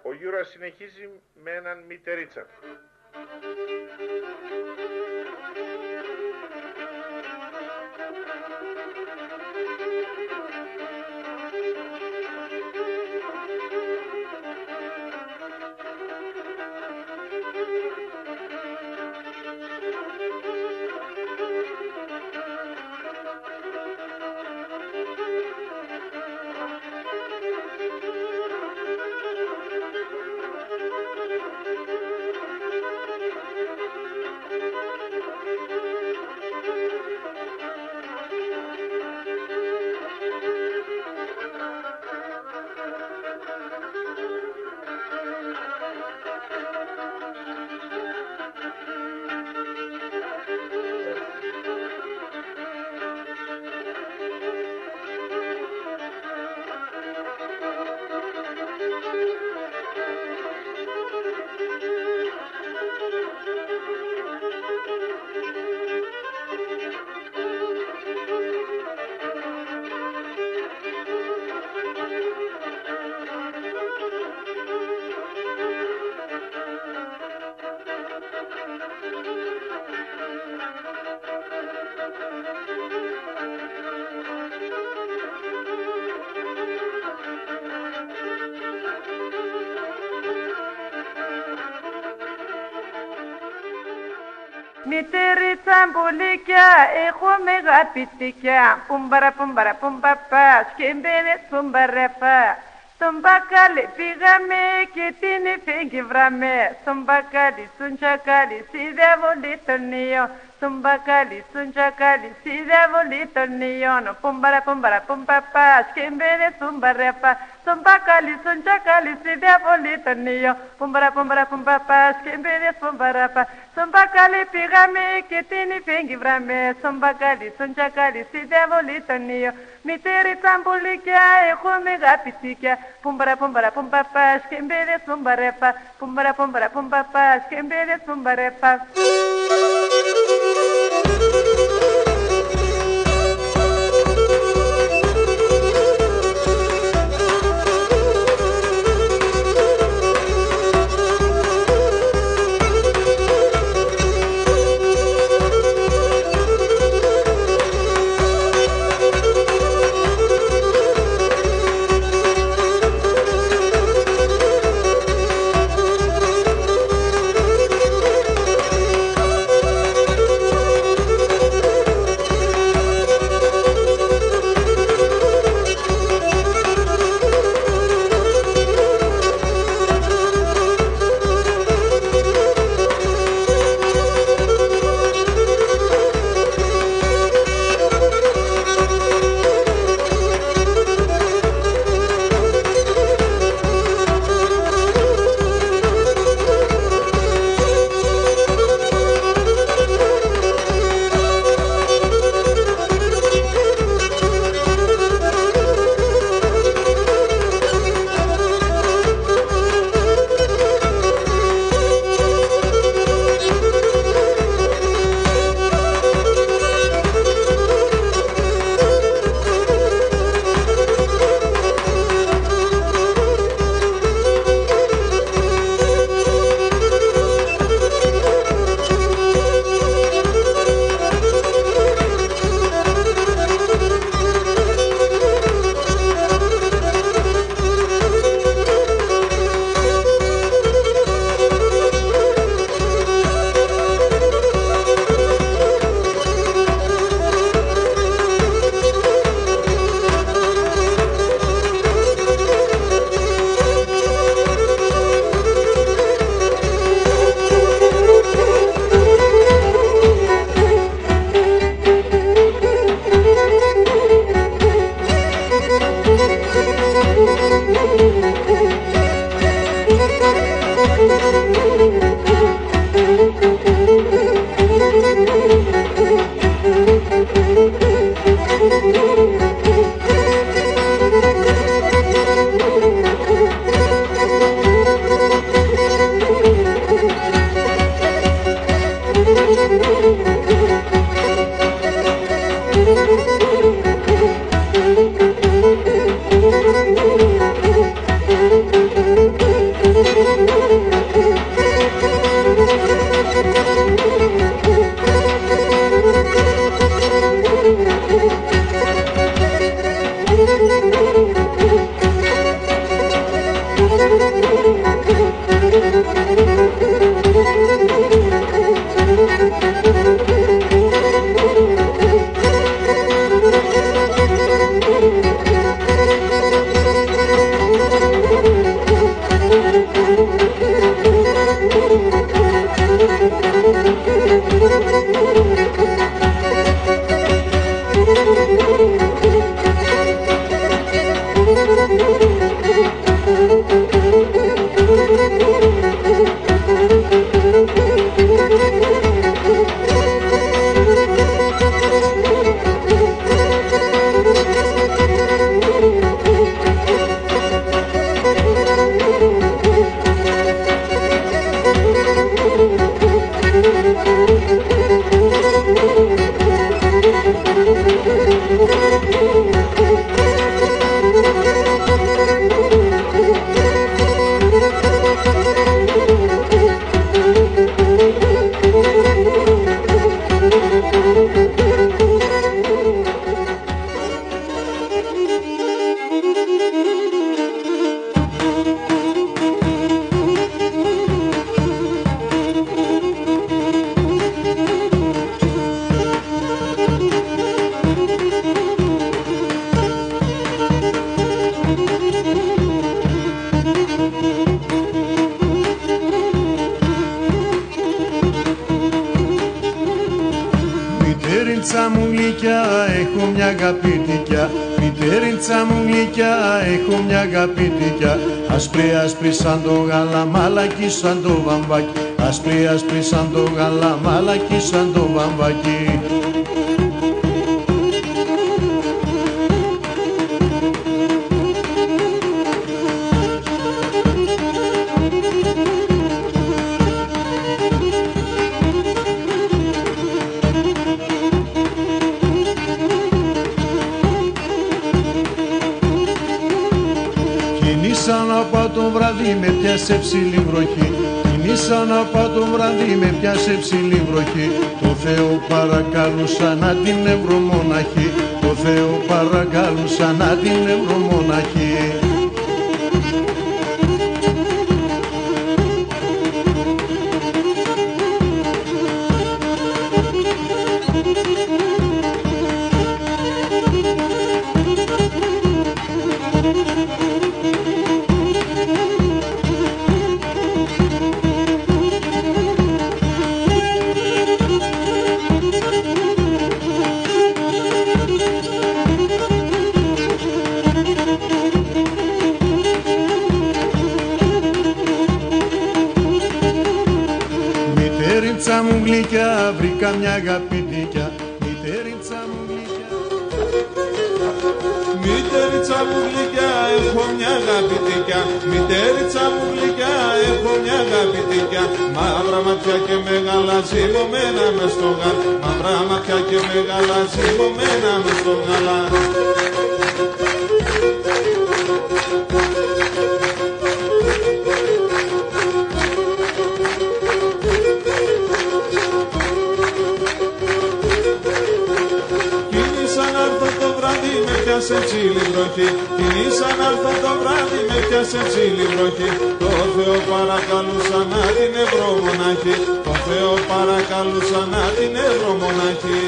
Ο Γιούρας συνεχίζει με έναν μητερίτσα. Μητέριτσα μπουλίκια, έχω μεγαπητικιά. Πουμπαρα πουμπαρα πουμπαπά, σκεμπένες πουμπαρεφά. Στον μπακάλι πήγαμε και την φέγγι βράμε. Στον μπακάλι, στον τσακάλι, σιδεύολη τον νέο. Στον μπακάλι, στον τσακάλι, σιδεύολη τον νέο. Πουμπαρα πουμπαρα πουμπαπά, σκεμπένες πουμπαρεφά. Στον μπακάλι, στον τσακάλι, σιδεύολη τον νέο. Πουμπαρα πουμπαρα πουμπαπά, σκεμπένες πουμπαρεφά. Στον μπακάλι πήγαμε και την φέγγι βράμε. Στον μπακάλι, στον τσακάλι, σιδεύολη τον νέο. Μητέριτσα μπουλίκια, έχω μεγαπητικιά. Πουμπαρα πουμπαρα πουμπαπά, σκεμπένες πουμπαρεφά. Πουμπαρα πουμπαρα πουμπαπά, σκεμπένες πουμπαρεφά. Μητέριτσα μου γλυκιά, έχω μια αγαπητικιά. Μητέριτσα μου γλυκιά, έχω μια αγαπητικιά. Ασπρή ασπρή σαν το γάλα, μαλακή σαν το βαμβάκι. Ασπρή ασπρή σαν το γάλα, μαλακή σαν το βαμβάκι. Κινήσα να πάω το βράδυ, με πιάσε ψηλή βροχή. Κινήσα να πάω το βράδυ, με πιάσε ψηλή βροχή. Το Θεό παρακαλούσα να την ευρω μοναχή. Το Θεό παρακαλούσα να την ευρω μοναχή. Μητέριτσα μου γλυκιά, βρήκα μια αγαπητικιά. Μητέριτσα μου γλυκιά. Μητέριτσα μου γλυκιά, έχω μια αγαπητικιά. Μητέριτσα μου γλυκιά, έχω μια αγαπητικιά. Μαύρα ματιά και μεγάλα ζυμωμένα μες στο γάλα. Μαύρα ματιά και μεγάλα ζυμωμένα μες στο γάλα. πιάσε ψήλη βροχή. Κινήσα να έρθω το βράδυ, με πιάσε ψήλη βροχή. Το Θεό παρακαλούσα να την ευρώ μοναχή. Το Θεό παρακαλούσα να την ευρώ μοναχή.